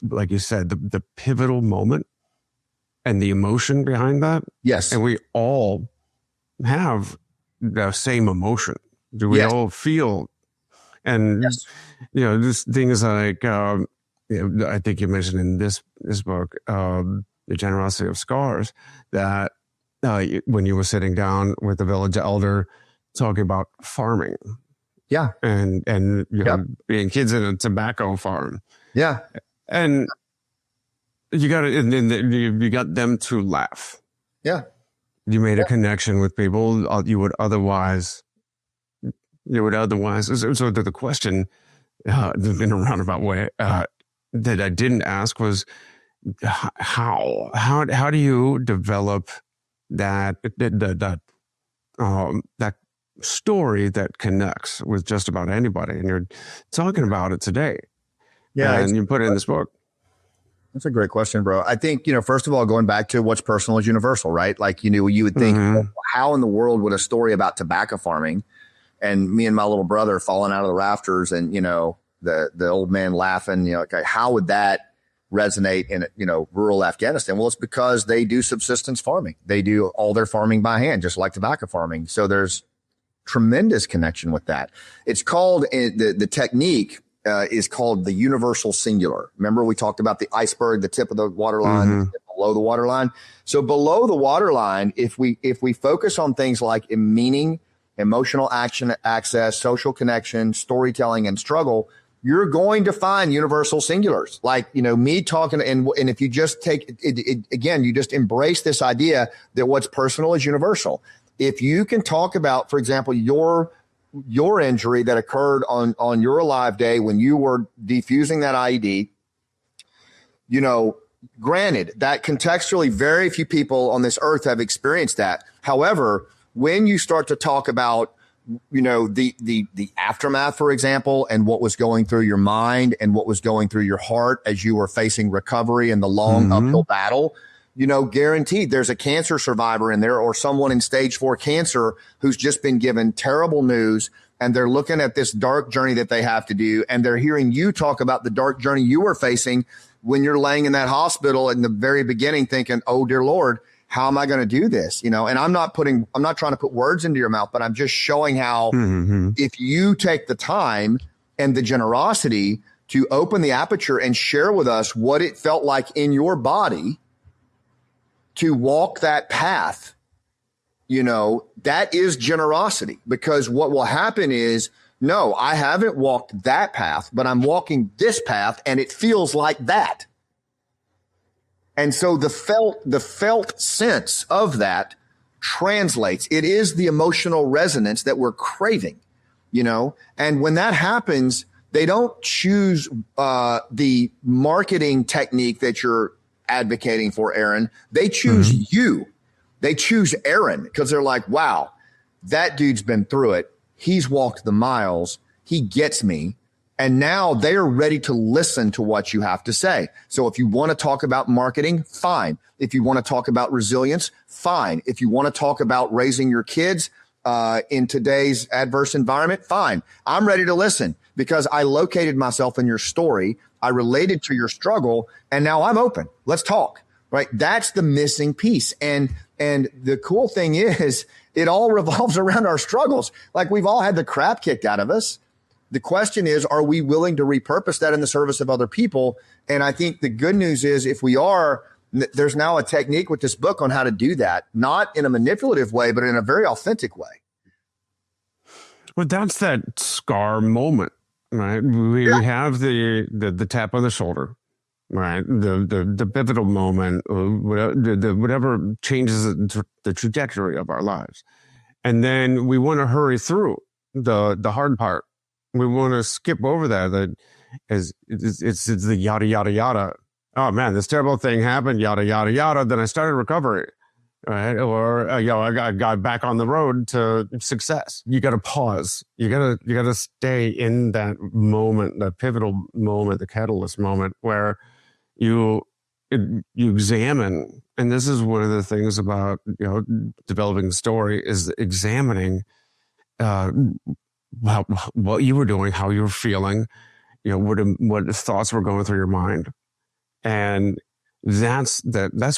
like you said, the pivotal moment and the emotion behind that. Yes. And we all have the same emotion. Do we all feel? And, just things like, I think you mentioned in this book, The Generosity of Scars, that when you were sitting down with the village elder talking about farming. Yeah. And you know, being kids in a tobacco farm. Yeah. And you got it, and then you got them to laugh. Yeah. You made a connection with people you would otherwise. So the question, in a roundabout way, that I didn't ask was, how do you develop that story that connects with just about anybody? And you're talking about it today. Yeah. And you put it in this book. That's a great question, bro. I think, first of all, going back to what's personal is universal, right? Like, you would think, how in the world would a story about tobacco farming and me and my little brother falling out of the rafters and, the old man laughing, okay, how would that resonate in, rural Afghanistan? Well, it's because they do subsistence farming. They do all their farming by hand, just like tobacco farming. So there's tremendous connection with that. It's called the technique is called the universal singular. Remember, we talked about the iceberg, the tip of the water line, below the water line. So below the water line, if we focus on things like meaning, emotional action, access, social connection, storytelling, and struggle, you're going to find universal singulars. Like, me talking, and if you just take it again, you just embrace this idea that what's personal is universal. If you can talk about, for example, your injury that occurred on your alive day when you were defusing that IED, granted that contextually very few people on this earth have experienced that. However, when you start to talk about, the aftermath, for example, and what was going through your mind and what was going through your heart as you were facing recovery and the long uphill battle, guaranteed there's a cancer survivor in there or someone in stage 4 cancer who's just been given terrible news and they're looking at this dark journey that they have to do. And they're hearing you talk about the dark journey you were facing when you're laying in that hospital in the very beginning thinking, oh, dear Lord, how am I going to do this? And I'm not trying to put words into your mouth, but I'm just showing how if you take the time and the generosity to open the aperture and share with us what it felt like in your body to walk that path, that is generosity, because what will happen is, no, I haven't walked that path, but I'm walking this path and it feels like that. And so the felt sense of that translates. It is the emotional resonance that we're craving, and when that happens, they don't choose the marketing technique that you're advocating for, Aaron. They choose you. They choose Aaron because they're like, wow, that dude's been through it. He's walked the miles. He gets me. And now they are ready to listen to what you have to say. So if you want to talk about marketing, fine. If you want to talk about resilience, fine. If you want to talk about raising your kids in today's adverse environment, fine. I'm ready to listen because I located myself in your story. I related to your struggle, and now I'm open. Let's talk, right? That's the missing piece. And the cool thing is it all revolves around our struggles. Like, we've all had the crap kicked out of us. The question is, are we willing to repurpose that in the service of other people? And I think the good news is, if we are, there's now a technique with this book on how to do that, not in a manipulative way, but in a very authentic way. Well, that's that scar moment, right? We have the tap on the shoulder, right? The pivotal moment, whatever changes the trajectory of our lives. And then we want to hurry through the hard part. We want to skip over that it's the yada, yada, yada. Oh man, this terrible thing happened, yada, yada, yada. Then I started recovery, right? Or, I got back on the road to success. You got to pause. You got to stay in that moment, that pivotal moment, the catalyst moment where you examine. And this is one of the things about, developing a story is examining, what you were doing, how you were feeling, what thoughts were going through your mind. And that's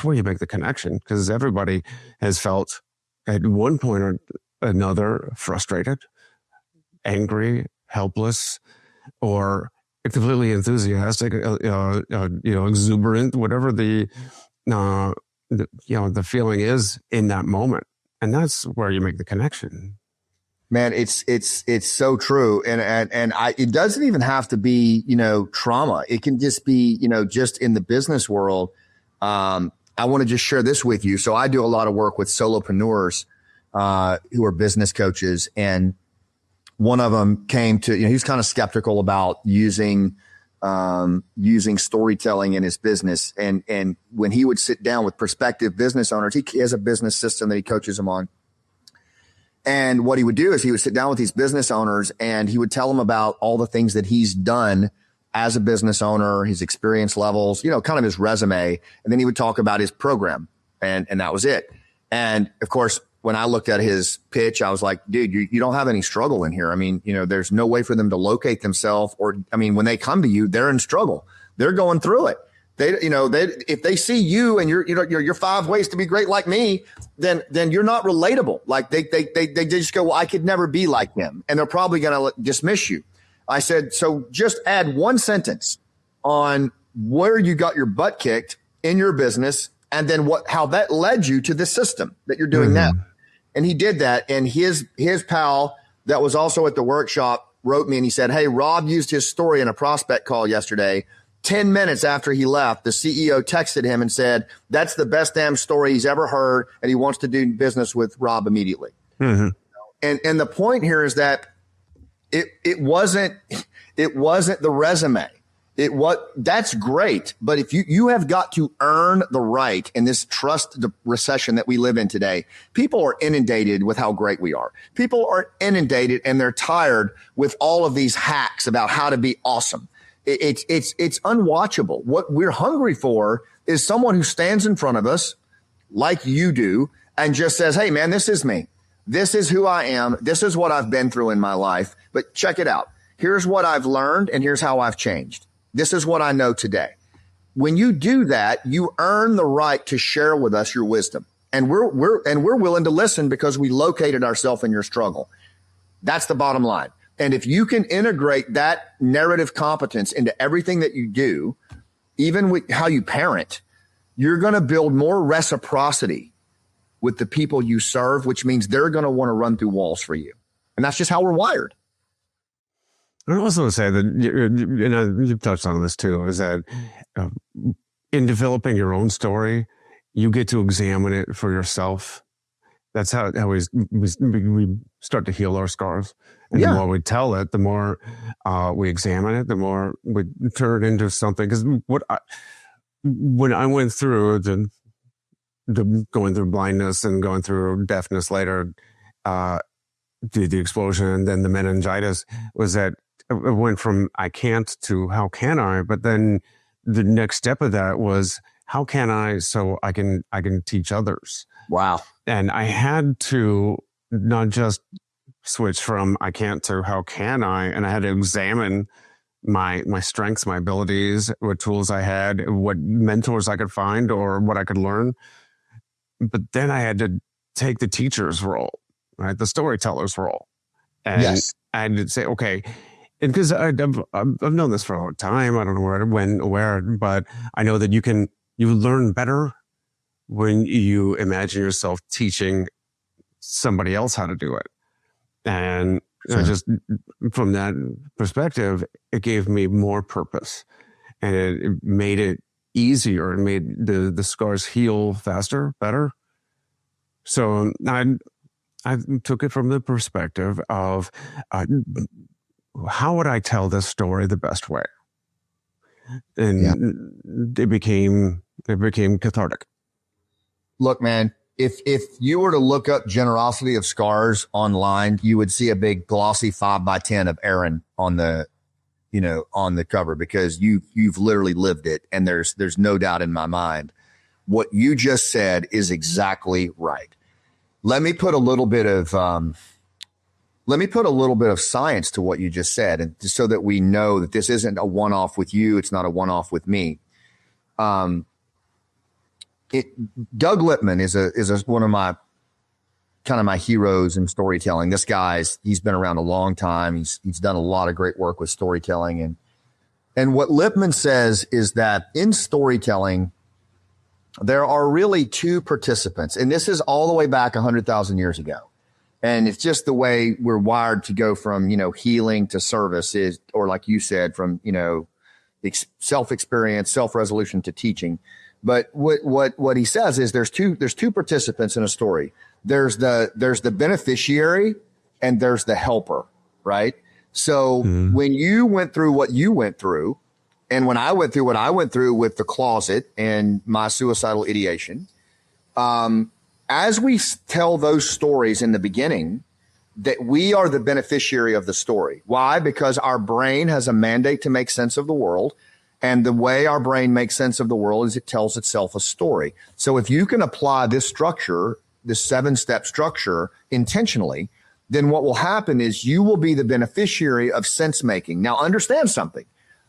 where you make the connection, because everybody has felt at one point or another frustrated, angry, helpless, or completely enthusiastic, exuberant, whatever the the feeling is in that moment. And that's where you make the connection. Man, it's so true. It doesn't even have to be, trauma. It can just be, just in the business world. I want to just share this with you. So I do a lot of work with solopreneurs, who are business coaches. And one of them came to, he's kind of skeptical about using storytelling in his business. And when he would sit down with prospective business owners, he has a business system that he coaches them on. And what he would do is he would sit down with these business owners and he would tell them about all the things that he's done as a business owner, his experience levels, kind of his resume. And then he would talk about his program and that was it. And of course, when I looked at his pitch, I was like, dude, you don't have any struggle in here. I mean, there's no way for them to locate themselves when they come to you, they're in struggle. They're going through it. If they see you and you're 5 ways to be great like me, then you're not relatable. Like they just go, well, I could never be like them. And they're probably going to dismiss you. I said, so just add one sentence on where you got your butt kicked in your business. And then how that led you to the system that you're doing now. And he did that. And his pal that was also at the workshop wrote me and he said, hey, Rob used his story in a prospect call yesterday. 10 minutes after he left, the CEO texted him and said, that's the best damn story he's ever heard. And he wants to do business with Rob immediately. Mm-hmm. And the point here is that it wasn't the resume. That's great. But if you have got to earn the right in this the recession that we live in today, people are inundated with how great we are. People are inundated and they're tired with all of these hacks about how to be awesome. It's unwatchable. What we're hungry for is someone who stands in front of us like you do and just says, hey man, this is me. This is who I am. This is what I've been through in my life, but check it out. Here's what I've learned and here's how I've changed. This is what I know today. When you do that, you earn the right to share with us your wisdom. And we're willing to listen because we located ourselves in your struggle. That's the bottom line. And if you can integrate that narrative competence into everything that you do, even with how you parent, you're going to build more reciprocity with the people you serve, which means they're going to want to run through walls for you. And that's just how we're wired. I also would say that, you've touched on this too, is that in developing your own story, you get to examine it for yourself. That's how we start to heal our scars. And the more we tell it, the more we examine it, the more we turn it into something. Because when I went through the going through blindness and going through deafness later, the explosion and then the meningitis, was that it went from I can't to how can I? But then the next step of that was how can I so I can teach others. Wow. And I had to not just switch from I can't to how can I, and I had to examine my strengths, my abilities, what tools I had, what mentors I could find or what I could learn. But then I had to take the teacher's role, right? The storyteller's role. And I had to say, okay, and because I've known this for a long time. I don't know where, but I know that you learn better when you imagine yourself teaching somebody else how to do it. And just from that perspective, it gave me more purpose and it made it easier and made the scars heal faster, better. So I took it from the perspective of how would I tell this story the best way? And it became cathartic. Look, man, if you were to look up generosity of scars online, you would see a big glossy 5x10 of Aaron on the cover because you've literally lived it. And there's no doubt in my mind. What you just said is exactly right. Let me put a little bit of science to what you just said, and so that we know that this isn't a one-off with you. It's not a one-off with me. Doug Lippman is one of my my heroes in storytelling. This he's been around a long time. He's done a lot of great work with storytelling. And what Lippman says is that in storytelling, there are really two participants, and this is all the way back 100,000 years ago. And it's just the way we're wired to go from, healing to service or like you said, from, self-experience, self-resolution to teaching. But what he says is there's two participants in a story. There's the beneficiary and there's the helper, right? So when you went through what you went through, and when I went through what I went through with the closet and my suicidal ideation, as we tell those stories in the beginning, that we are the beneficiary of the story. Why? Because our brain has a mandate to make sense of the world. And the way our brain makes sense of the world is it tells itself a story. So if you can apply this structure, this 7-step structure intentionally, then what will happen is you will be the beneficiary of sense making. Now understand something.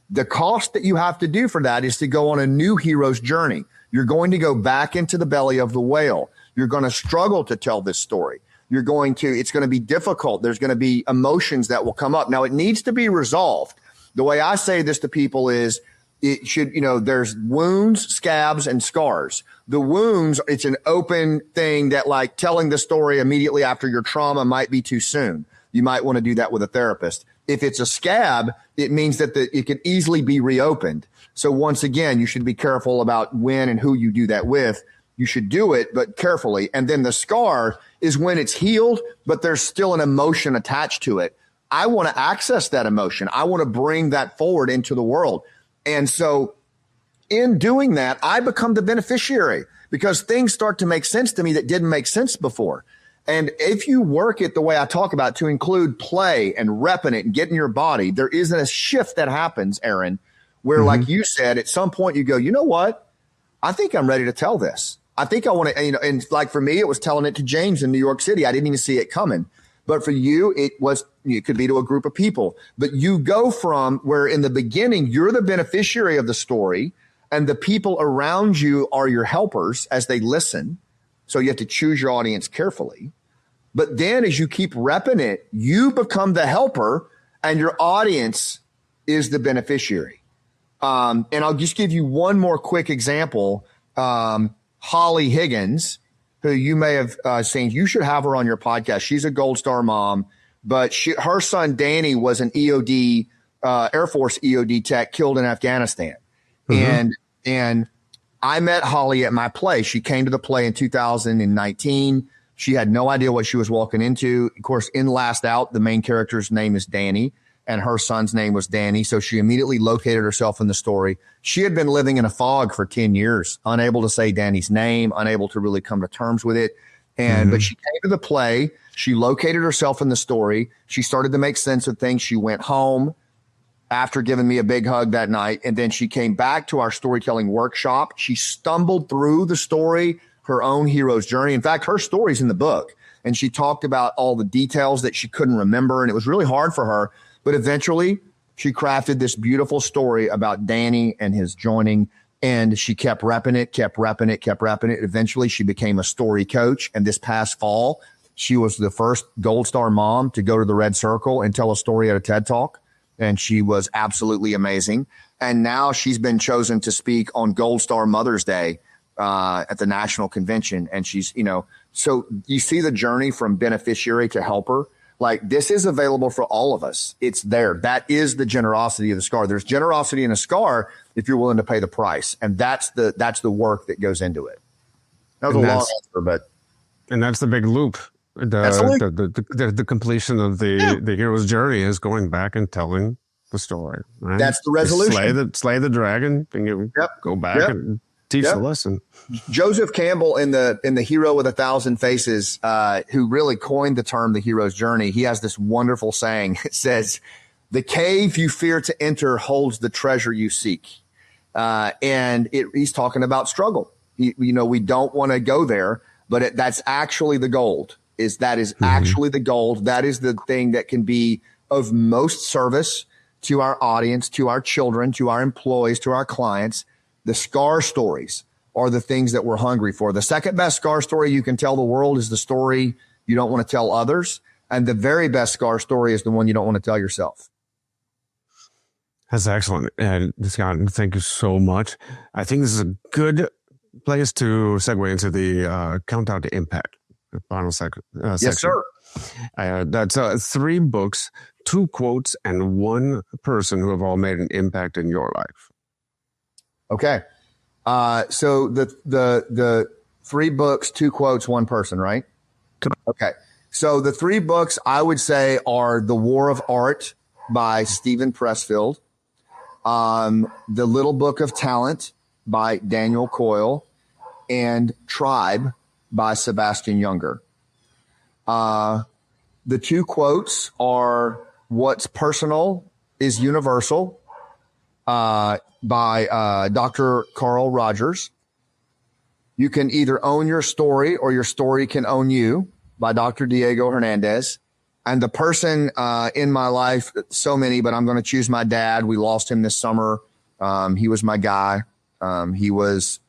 The cost that you have to do for that is to go on a new hero's journey. You're going to go back into the belly of the whale. You're going to struggle to tell this story. It's going to be difficult. There's going to be emotions that will come up. Now, it needs to be resolved. The way I say this to people is it should, there's wounds, scabs, and scars. The wounds, it's an open thing that like telling the story immediately after your trauma might be too soon. You might want to do that with a therapist. If it's a scab, it means that it can easily be reopened. So once again, you should be careful about when and who you do that with. You should do it, but carefully. And then the scar is when it's healed, but there's still an emotion attached to it. I want to access that emotion. I want to bring that forward into the world. And so in doing that, I become the beneficiary because things start to make sense to me that didn't make sense before. And if you work it the way I talk about to include play and repping it and getting your body, there is a shift that happens, Aaron, where like you said, at some point you go, you know what? I think I'm ready to tell this. I think I want to, and like for me, it was telling it to James in New York City. I didn't even see it coming. But for you, it could be to a group of people. But you go from where in the beginning, you're the beneficiary of the story and the people around you are your helpers as they listen. So you have to choose your audience carefully. But then as you keep repping it, you become the helper and your audience is the beneficiary. And I'll just give you one more quick example. Holly Higgins, who you may have seen, you should have her on your podcast. She's a Gold Star mom, but her son Danny was an EOD, Air Force EOD tech killed in Afghanistan. And I met Holly at my play. She came to the play in 2019. She had no idea what she was walking into. Of course, in Last Out, the main character's name is Danny and her son's name was Danny. So she immediately located herself in the story. She had been living in a fog for 10 years, unable to say Danny's name, unable to really come to terms with it. But she came to the play. She located herself in the story. She started to make sense of things. She went home after giving me a big hug that night. And then she came back to our storytelling workshop. She stumbled through the story, her own hero's journey. In fact, her story's in the book. And she talked about all the details that she couldn't remember. And it was really hard for her. But eventually she crafted this beautiful story about Danny and his joining. And she kept repping it, kept repping it, kept repping it. Eventually she became a story coach. And this past fall, she was the first Gold Star mom to go to the Red Circle and tell a story at a TED Talk. And she was absolutely amazing. And now she's been chosen to speak on Gold Star Mother's Day at the national convention. And she's, so you see the journey from beneficiary to helper. Like this is available for all of us. It's there. That is the generosity of the scar. There's generosity in a scar if you're willing to pay the price. And that's the work that goes into it. That was a long answer, but. And that's the big loop. The completion of the hero's journey is going back and telling the story. Right? That's the resolution. Slay the dragon, and you go back and teach the lesson. Joseph Campbell in the Hero with 1,000 Faces, who really coined the term the hero's journey. He has this wonderful saying. It says, "The cave you fear to enter holds the treasure you seek." And he's talking about struggle. We don't want to go there, but that's actually the gold. That is actually the gold. That is the thing that can be of most service to our audience, to our children, to our employees, to our clients. The scar stories are the things that we're hungry for. The second best scar story you can tell the world is the story you don't want to tell others. And the very best scar story is the one you don't want to tell yourself. That's excellent. And Scott, thank you so much. I think this is a good place to segue into the countdown to impact, the final section. Yes, sir. That's 3 books, 2 quotes, and 1 person who have all made an impact in your life. Okay. So the 3 books, 2 quotes, 1 person, right? Okay. So the 3 books I would say are The War of Art by Stephen Pressfield, The Little Book of Talent by Daniel Coyle, and Tribe by Sebastian Junger. The 2 quotes are What's Personal is Universal by Dr. Carl Rogers. You Can Either Own Your Story or Your Story Can Own You by Dr. Diego Hernandez. And the person in my life, so many, but I'm going to choose my dad. We lost him this summer. He was my guy. He was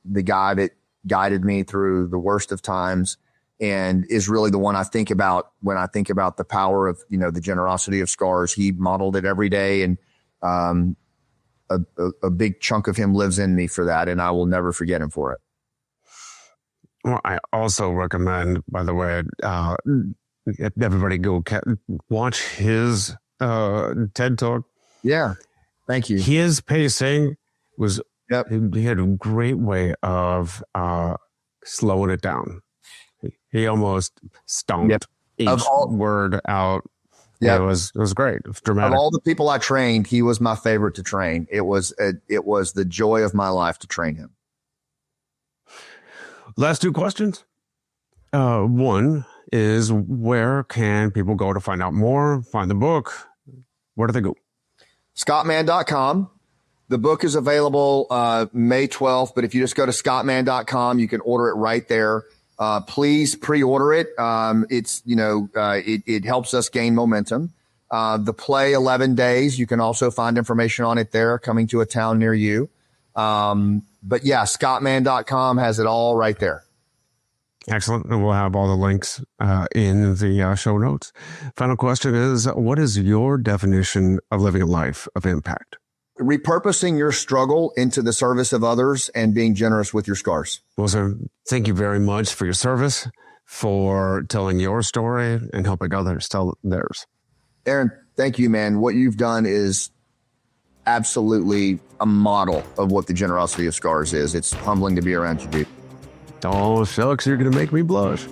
the guy that guided me through the worst of times and is really the one I think about when I think about the power of, the generosity of scars. He modeled it every day, and a big chunk of him lives in me for that, and I will never forget him for it. Well, I also recommend, by the way, everybody go watch his TED Talk. Yeah. Thank you. His pacing was, he had a great way of slowing it down. He almost stomped each word out. Yeah, it was great. It was dramatic. Of all the people I trained, he was my favorite to train. It was the joy of my life to train him. Last 2 questions. One is, where can people go to find out more, find the book? Where do they go? Scottmann.com. The book is available May 12th, but if you just go to scottmann.com, you can order it right there. Please pre-order it. It's, it helps us gain momentum. The play 11 Days, you can also find information on it there, coming to a town near you. But yeah, scottmann.com has it all right there. Excellent. And we'll have all the links in the show notes. Final question is, what is your definition of living a life of impact? Repurposing your struggle into the service of others and being generous with your scars. Well, sir, thank you very much for your service, for telling your story and helping others tell theirs. Aaron, thank you, man. What you've done is absolutely a model of what the generosity of scars is. It's humbling to be around you, dude. Oh, shucks, you're going to make me blush.